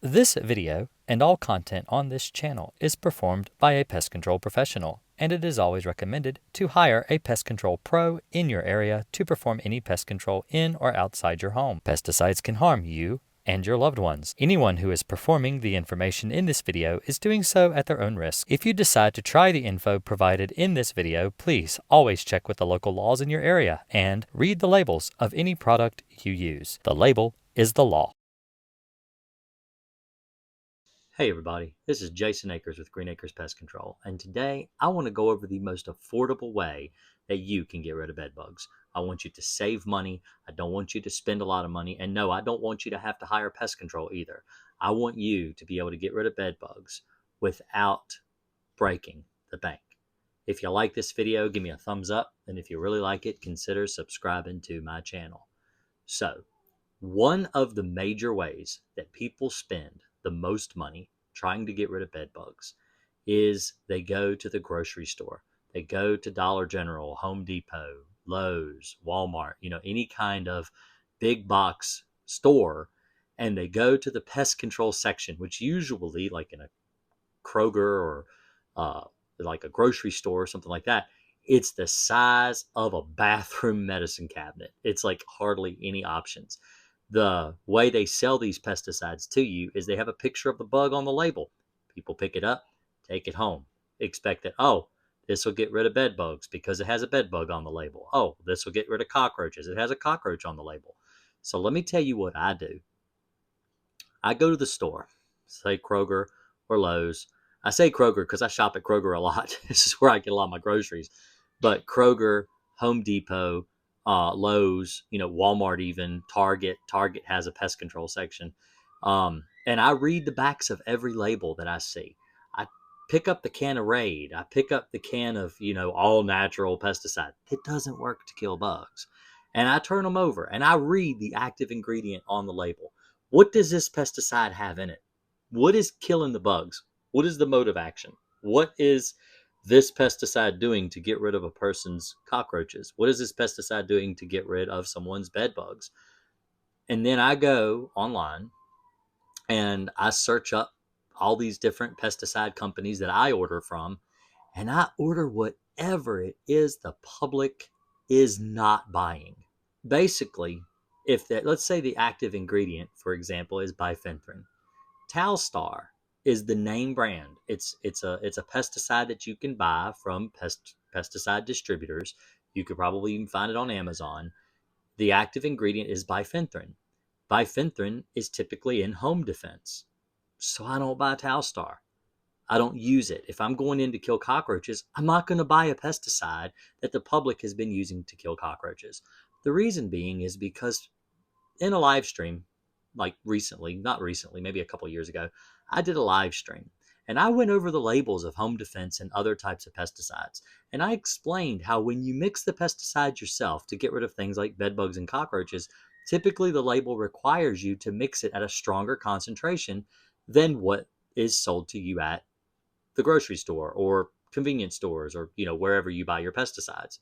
This video and all content on this channel is performed by a pest control professional, and it is always recommended to hire a pest control pro in your area to perform any pest control in or outside your home. Pesticides can harm you and your loved ones. Anyone who is performing the information in this video is doing so at their own risk. If you decide to try the info provided in this video, please always check with the local laws in your area and read the labels of any product you use. The label is the law. Hey everybody, this is Jason Akers with Green Acres Pest Control, and today I want to go over the most affordable way that you can get rid of bed bugs. I want you to save money. I don't want you to spend a lot of money, and no, I don't want you to have to hire pest control either. I want you to be able to get rid of bed bugs without breaking the bank. If you like this video, give me a thumbs up, and if you really like it, consider subscribing to my channel. So, one of the major ways that people spend the most money trying to get rid of bed bugs is they go to the grocery store. They go to Dollar General, Home Depot, Lowe's, Walmart, any kind of big box store, and they go to the pest control section, which usually, like in a Kroger or like a grocery store or something like that, it's the size of a bathroom medicine cabinet. It's like hardly any options. The way they sell these pesticides to you is they have a picture of the bug on the label. People pick it up, take it home, expect that, oh, this will get rid of bed bugs because it has a bed bug on the label. Oh, this will get rid of cockroaches. It has a cockroach on the label. So let me tell you what I do. I go to the store, say Kroger or Lowe's. I say Kroger because I shop at Kroger a lot. This is where I get a lot of my groceries. But Kroger, Home Depot, Lowe's, Walmart, even Target. Target has a pest control section. And I read the backs of every label that I see. I pick up the can of Raid. I pick up the can of, all natural pesticide. It doesn't work to kill bugs. And I turn them over and I read the active ingredient on the label. What does this pesticide have in it? What is killing the bugs? What is the mode of action? What is this pesticide doing to get rid of a person's cockroaches? What is this pesticide doing to get rid of someone's bed bugs? And then I go online and I search up all these different pesticide companies that I order from, and I order whatever it is the public is not buying. Basically, let's say the active ingredient, for example, is bifenthrin. Talstar is the name brand. It's a pesticide that you can buy from pesticide distributors. You could probably even find it on Amazon. The active ingredient is bifenthrin. Bifenthrin is typically in home defense. So I don't buy Talstar. I don't use it. If I'm going in to kill cockroaches, I'm not going to buy a pesticide that the public has been using to kill cockroaches. The reason being is because in a live stream, like not recently, maybe a couple years ago, I did a live stream and I went over the labels of home defense and other types of pesticides. And I explained how when you mix the pesticides yourself to get rid of things like bed bugs and cockroaches, typically the label requires you to mix it at a stronger concentration than what is sold to you at the grocery store or convenience stores or, wherever you buy your pesticides.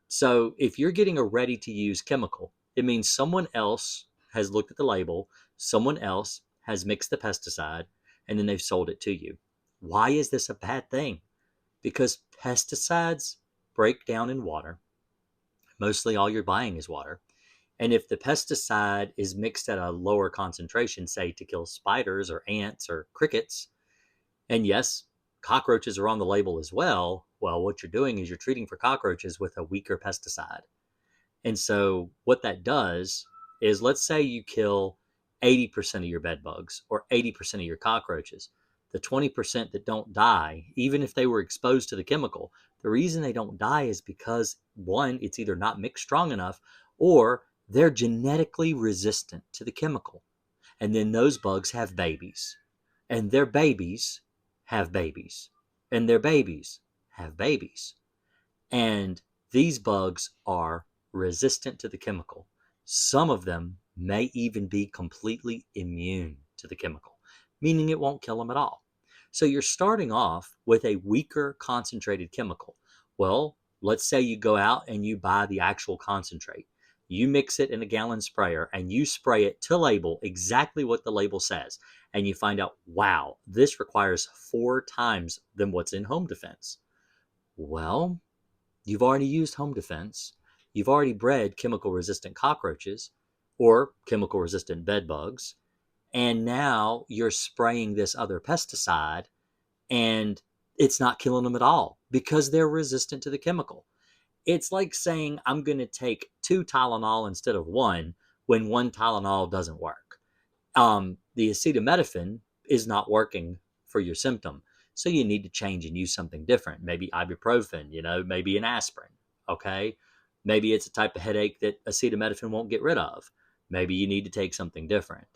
So if you're getting a ready to use chemical, it means someone else has looked at the label, someone else has mixed the pesticide, and then they've sold it to you. Why is this a bad thing? Because pesticides break down in water. Mostly all you're buying is water. And if the pesticide is mixed at a lower concentration, say to kill spiders or ants or crickets, and yes, cockroaches are on the label as well, what you're doing is you're treating for cockroaches with a weaker pesticide. And so what that does is, let's say you kill 80% of your bed bugs or 80% of your cockroaches. The 20% that don't die, even if they were exposed to the chemical, the reason they don't die is because, one, it's either not mixed strong enough or they're genetically resistant to the chemical. And then those bugs have babies. And their babies have babies. And their babies have babies. And these bugs are resistant to the chemical. Some of them may even be completely immune to the chemical, meaning it won't kill them at all. So you're starting off with a weaker concentrated chemical. Well, let's say you go out and you buy the actual concentrate. You mix it in a gallon sprayer and you spray it to label exactly what the label says. And you find out, wow, this requires 4 times than what's in home defense. Well, you've already used home defense. You've already bred chemical resistant cockroaches or chemical resistant bed bugs. And now you're spraying this other pesticide and it's not killing them at all because they're resistant to the chemical. It's like saying I'm going to take 2 Tylenol instead of one when 1 Tylenol doesn't work. The acetaminophen is not working for your symptom. So you need to change and use something different. Maybe ibuprofen, maybe an aspirin. Okay. Maybe it's a type of headache that acetaminophen won't get rid of. Maybe you need to take something different.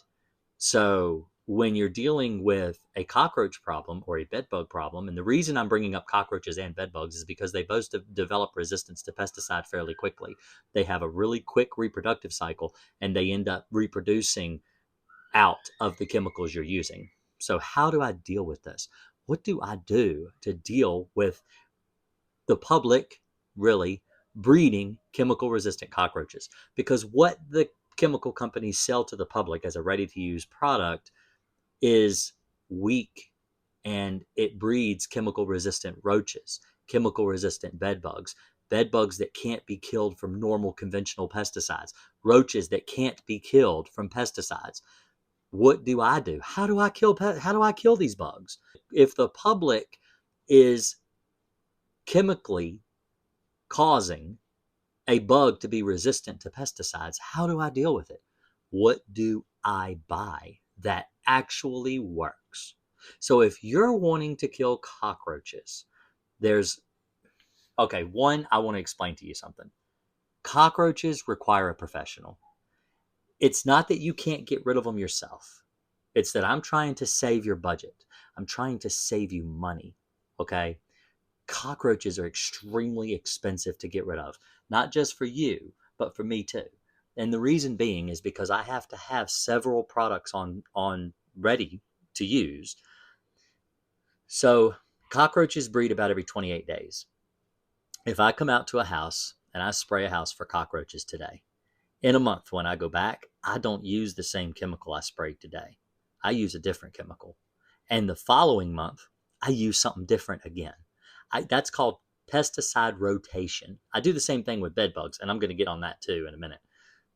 So when you're dealing with a cockroach problem or a bedbug problem, and the reason I'm bringing up cockroaches and bedbugs is because they both develop resistance to pesticide fairly quickly. They have a really quick reproductive cycle and they end up reproducing out of the chemicals you're using. So how do I deal with this? What do I do to deal with the public really breeding chemical resistant cockroaches? Because what the chemical companies sell to the public as a ready to use product is weak, and it breeds chemical resistant roaches, chemical resistant bed bugs that can't be killed from normal conventional pesticides, roaches that can't be killed from pesticides. What do I do? How do I kill these bugs? If the public is chemically causing a bug to be resistant to pesticides, how do I deal with it? What do I buy that actually works? So if you're wanting to kill cockroaches, there's okay, one, I want to explain to you something. Cockroaches require a professional. It's not that you can't get rid of them yourself. It's that I'm trying to save your budget. I'm trying to save you money. Okay? Cockroaches are extremely expensive to get rid of, not just for you, but for me too. And the reason being is because I have to have several products on ready to use. So cockroaches breed about every 28 days. If I come out to a house and I spray a house for cockroaches today, in a month when I go back, I don't use the same chemical I sprayed today. I use a different chemical. And the following month, I use something different again. That's called pesticide rotation. I do the same thing with bed bugs, and I'm going to get on that too in a minute.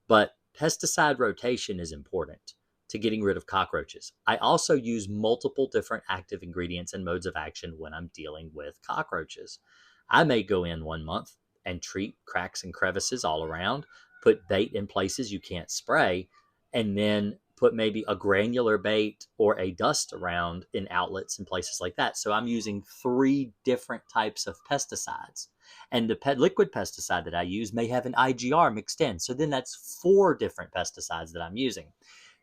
But pesticide rotation is important to getting rid of cockroaches. I also use multiple different active ingredients and modes of action when I'm dealing with cockroaches. I may go in one month and treat cracks and crevices all around, put bait in places you can't spray, and then put maybe a granular bait or a dust around in outlets and places like that. So I'm using 3 different types of pesticides. And the liquid pesticide that I use may have an IGR mixed in. So then that's 4 different pesticides that I'm using.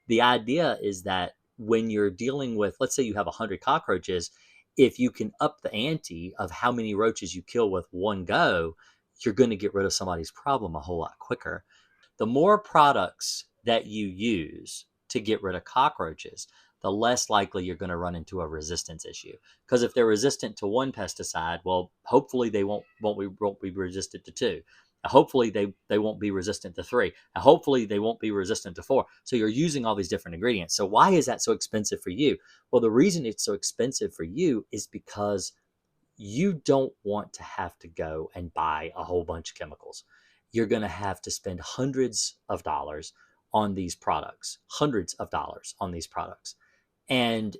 The idea is that when you're dealing with, let's say you have 100 cockroaches, if you can up the ante of how many roaches you kill with one go, you're going to get rid of somebody's problem a whole lot quicker. The more products that you use to get rid of cockroaches, the less likely you're going to run into a resistance issue. Because if they're resistant to one pesticide, well, hopefully they won't be resistant to 2. Hopefully they won't be resistant to 3. Hopefully they won't be resistant to 4. So you're using all these different ingredients. So why is that so expensive for you? Well, the reason it's so expensive for you is because you don't want to have to go and buy a whole bunch of chemicals. You're going to have to spend hundreds of dollars on these products, hundreds of dollars on these products. And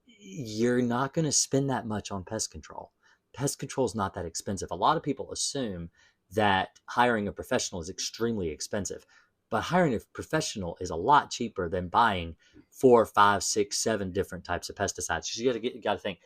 you're not going to spend that much on pest control. Pest control is not that expensive. A lot of people assume that hiring a professional is extremely expensive, but hiring a professional is a lot cheaper than buying 4, 5, 6, 7 different types of pesticides. So you got to think,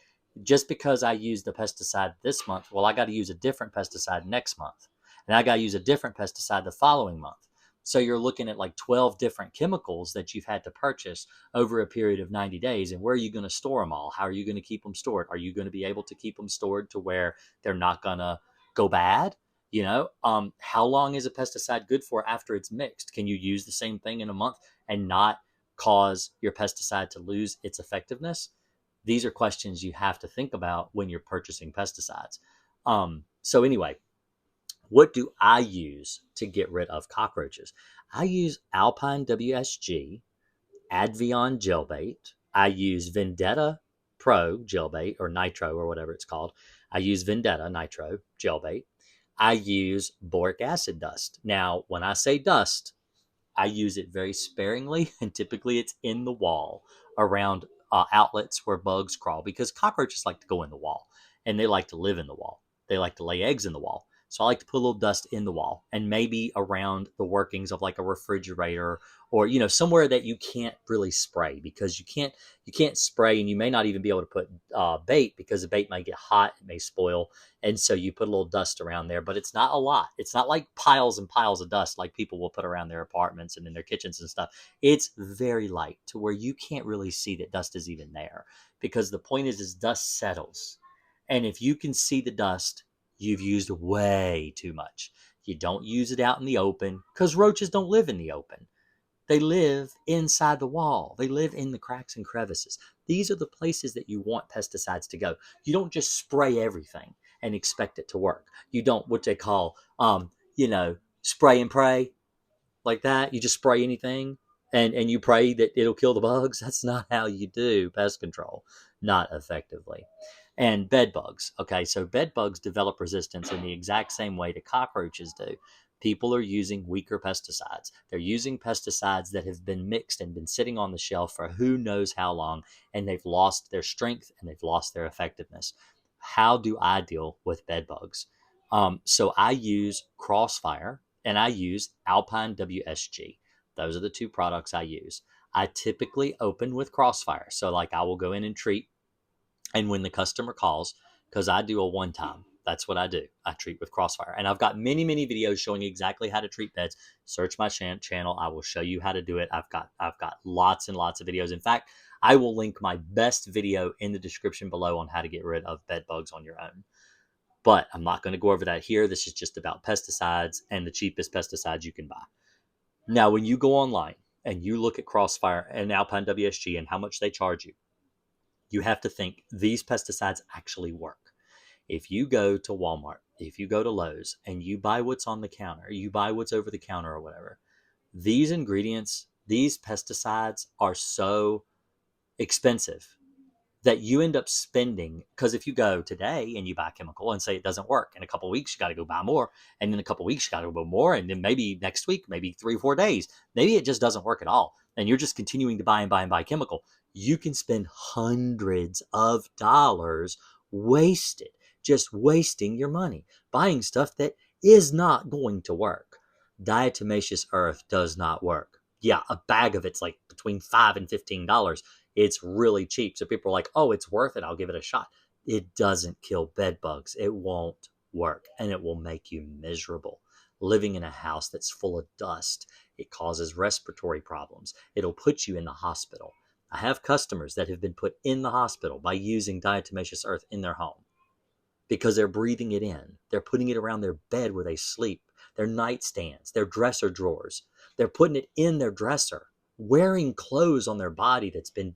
just because I used the pesticide this month, well, I got to use a different pesticide next month, and I got to use a different pesticide the following month. So you're looking at like 12 different chemicals that you've had to purchase over a period of 90 days. And where are you going to store them all? How are you going to keep them stored? Are you going to be able to keep them stored to where they're not going to go bad? How long is a pesticide good for after it's mixed? Can you use the same thing in a month and not cause your pesticide to lose its effectiveness? These are questions you have to think about when you're purchasing pesticides. So anyway, what do I use to get rid of cockroaches? I use Alpine WSG, Advion gel bait. I use Vendetta Pro gel bait, or Nitro, or whatever it's called. I use Vendetta Nitro gel bait. I use boric acid dust. Now, when I say dust, I use it very sparingly, and typically it's in the wall around outlets where bugs crawl, because cockroaches like to go in the wall and they like to live in the wall. They like to lay eggs in the wall. So I like to put a little dust in the wall, and maybe around the workings of like a refrigerator, or somewhere that you can't really spray, because you can't spray, and you may not even be able to put bait, because the bait might get hot, it may spoil, and so you put a little dust around there, but it's not a lot. It's not like piles and piles of dust like people will put around their apartments and in their kitchens and stuff. It's very light to where you can't really see that dust is even there, because the point is dust settles. And if you can see the dust, you've used way too much. You don't use it out in the open, because roaches don't live in the open. They live inside the wall. They live in the cracks and crevices. These are the places that you want pesticides to go. You don't just spray everything and expect it to work. You don't, what they call, spray and pray, like that. You just spray anything, and you pray that it'll kill the bugs. That's not how you do pest control, not effectively. And bed bugs. Okay, so bed bugs develop resistance in the exact same way that cockroaches do. People are using weaker pesticides. They're using pesticides that have been mixed and been sitting on the shelf for who knows how long, and they've lost their strength and they've lost their effectiveness. How do I deal with bed bugs? So I use Crossfire, and I use Alpine WSG. Those are the two products I use. I typically open with Crossfire. So, like, I will go in and treat, and when the customer calls, because I do a one time, that's what I do. I treat with Crossfire. And I've got many, many videos showing exactly how to treat beds. Search my channel. I will show you how to do it. I've got lots and lots of videos. In fact, I will link my best video in the description below on how to get rid of bed bugs on your own. But I'm not going to go over that here. This is just about pesticides and the cheapest pesticides you can buy. Now, when you go online and you look at Crossfire and Alpine WSG and how much they charge you, you have to think these pesticides actually work. If you go to Walmart, if you go to Lowe's, and you buy what's on the counter, you buy what's over the counter or whatever, these ingredients, these pesticides are so expensive that you end up spending, because if you go today and you buy a chemical and say it doesn't work, in a couple of weeks you got to go buy more, and in a couple of weeks you got to go buy more, and then maybe next week, maybe 3 or 4 days, maybe it just doesn't work at all, and you're just continuing to buy and buy and buy chemical. You can spend hundreds of dollars wasted, just wasting your money buying stuff that is not going to work. Diatomaceous earth does not work. Yeah, a bag of it's like between $5 and $15. It's really cheap. So people are like, oh, it's worth it. I'll give it a shot. It doesn't kill bed bugs. It won't work. And it will make you miserable. Living in a house that's full of dust, it causes respiratory problems. It'll put you in the hospital. I have customers that have been put in the hospital by using diatomaceous earth in their home, because they're breathing it in. They're putting it around their bed where they sleep, their nightstands, their dresser drawers. They're putting it in their dresser, wearing clothes on their body that's been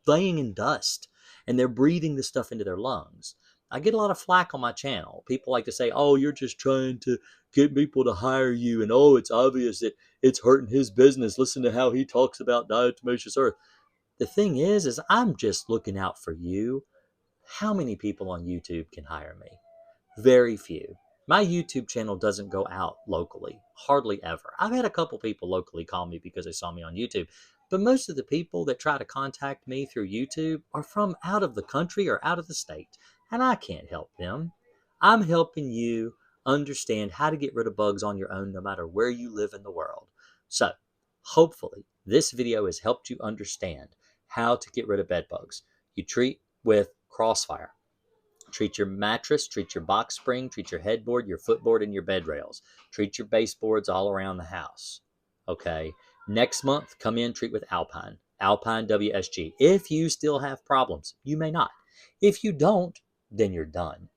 laying in dust, and they're breathing this stuff into their lungs. I get a lot of flack on my channel. People like to say, oh, you're just trying to get people to hire you, and oh, it's obvious that it's hurting his business. Listen to how he talks about diatomaceous earth. The thing is I'm just looking out for you. How many people on YouTube can hire me? Very few. My YouTube channel doesn't go out locally, hardly ever. I've had a couple people locally call me because they saw me on YouTube, but most of the people that try to contact me through YouTube are from out of the country or out of the state, and I can't help them. I'm helping you understand how to get rid of bugs on your own, no matter where you live in the world. So, hopefully, this video has helped you understand how to get rid of bed bugs. You treat with Crossfire. Treat your mattress, treat your box spring, treat your headboard, your footboard, and your bed rails. Treat your baseboards all around the house. Okay. Next month, come in, treat with Alpine. Alpine WSG. If you still have problems, you may not. If you don't, then you're done.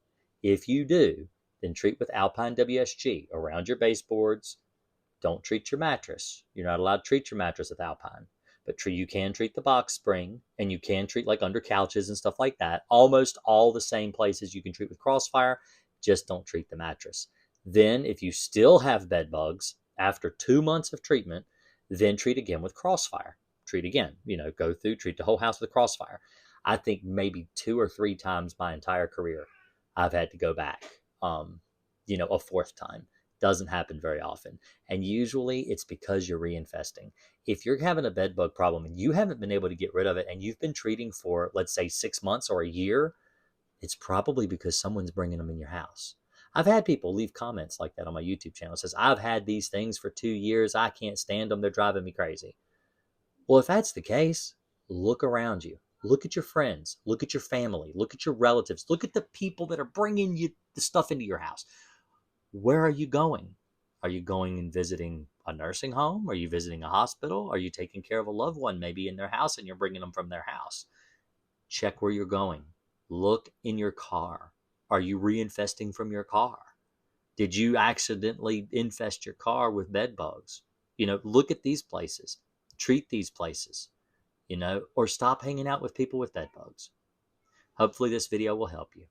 If you do, then treat with Alpine WSG around your baseboards. Don't treat your mattress. You're not allowed to treat your mattress with Alpine. But you can treat the box spring, and you can treat like under couches and stuff like that. Almost all the same places you can treat with Crossfire. Just don't treat the mattress. Then if you still have bed bugs after 2 months of treatment, then treat again with crossfire. Treat again, go through, treat the whole house with crossfire. I think maybe 2 or 3 times my entire career, I've had to go back, a fourth time. Doesn't happen very often. And usually it's because you're reinfesting. If you're having a bed bug problem and you haven't been able to get rid of it and you've been treating for, let's say, 6 months or a year, it's probably because someone's bringing them in your house. I've had people leave comments like that on my YouTube channel. It says, I've had these things for 2 years. I can't stand them. They're driving me crazy. Well, if that's the case, look around you. Look at your friends. Look at your family. Look at your relatives. Look at the people that are bringing you the stuff into your house. Where are you going? Are you going and visiting a nursing home? Are you visiting a hospital? Are you taking care of a loved one maybe in their house and you're bringing them from their house? Check where you're going. Look in your car. Are you reinfesting from your car? Did you accidentally infest your car with bed bugs? Look at these places. Treat these places, or stop hanging out with people with bed bugs. Hopefully this video will help you.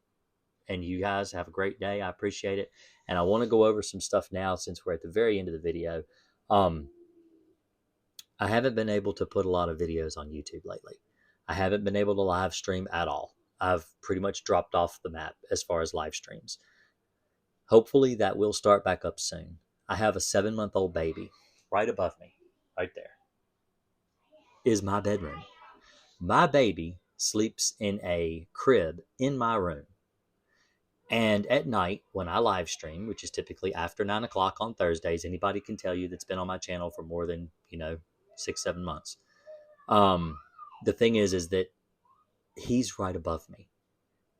And you guys have a great day. I appreciate it. And I want to go over some stuff now since we're at the very end of the video. I haven't been able to put a lot of videos on YouTube lately. I haven't been able to live stream at all. I've pretty much dropped off the map as far as live streams. Hopefully that will start back up soon. I have a 7-month-old baby. Right above me, right there, is my bedroom. My baby sleeps in a crib in my room. And at night, when I live stream, which is typically after 9 o'clock on Thursdays, anybody can tell you that's been on my channel for more than, 6, 7 months. The thing is that he's right above me.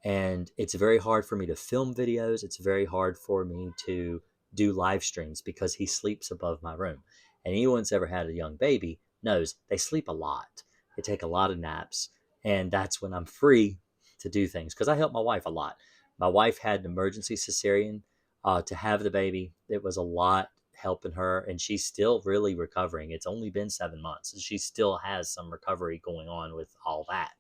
And it's very hard for me to film videos. It's very hard for me to do live streams because he sleeps above my room. And anyone that's ever had a young baby knows they sleep a lot. They take a lot of naps. And that's when I'm free to do things because I help my wife a lot. My wife had an emergency cesarean to have the baby. It was a lot helping her, and she's still really recovering. It's only been 7 months, and she still has some recovery going on with all that.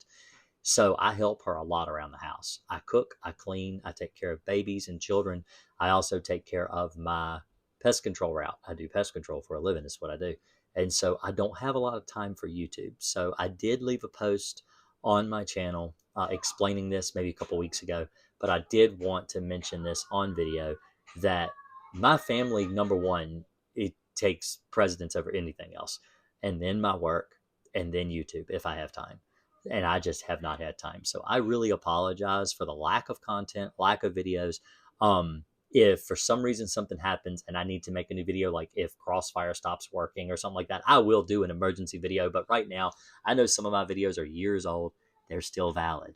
So I help her a lot around the house. I cook, I clean, I take care of babies and children. I also take care of my pest control route. I do pest control for a living, is what I do. And so I don't have a lot of time for YouTube. So I did leave a post on my channel explaining this maybe a couple weeks ago, but I did want to mention this on video that my family, number one, it takes precedence over anything else. And then my work, and then YouTube if I have time. And I just have not had time. So I really apologize for the lack of content, lack of videos. If for some reason something happens and I need to make a new video, like if Crossfire stops working or something like that, I will do an emergency video. But right now, I know some of my videos are years old. They're still valid.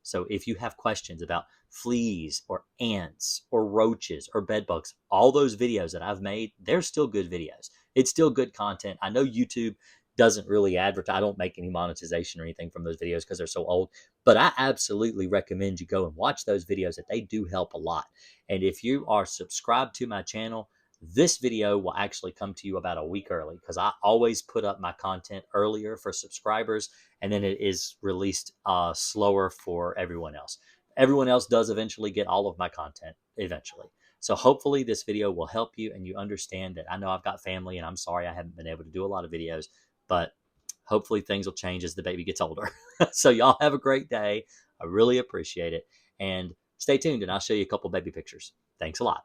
So if you have questions about fleas or ants or roaches or bed bugs, all those videos that I've made, they're still good videos. It's still good content. I know YouTube doesn't really advertise. I don't make any monetization or anything from those videos because they're so old. But I absolutely recommend you go and watch those videos. That they do help a lot. And if you are subscribed to my channel, this video will actually come to you about a week early because I always put up my content earlier for subscribers, and then it is released slower for everyone else. Everyone else does eventually get all of my content eventually. So hopefully this video will help you and you understand that I know I've got family and I'm sorry I haven't been able to do a lot of videos, but hopefully things will change as the baby gets older. So y'all have a great day. I really appreciate it. And stay tuned and I'll show you a couple baby pictures. Thanks a lot.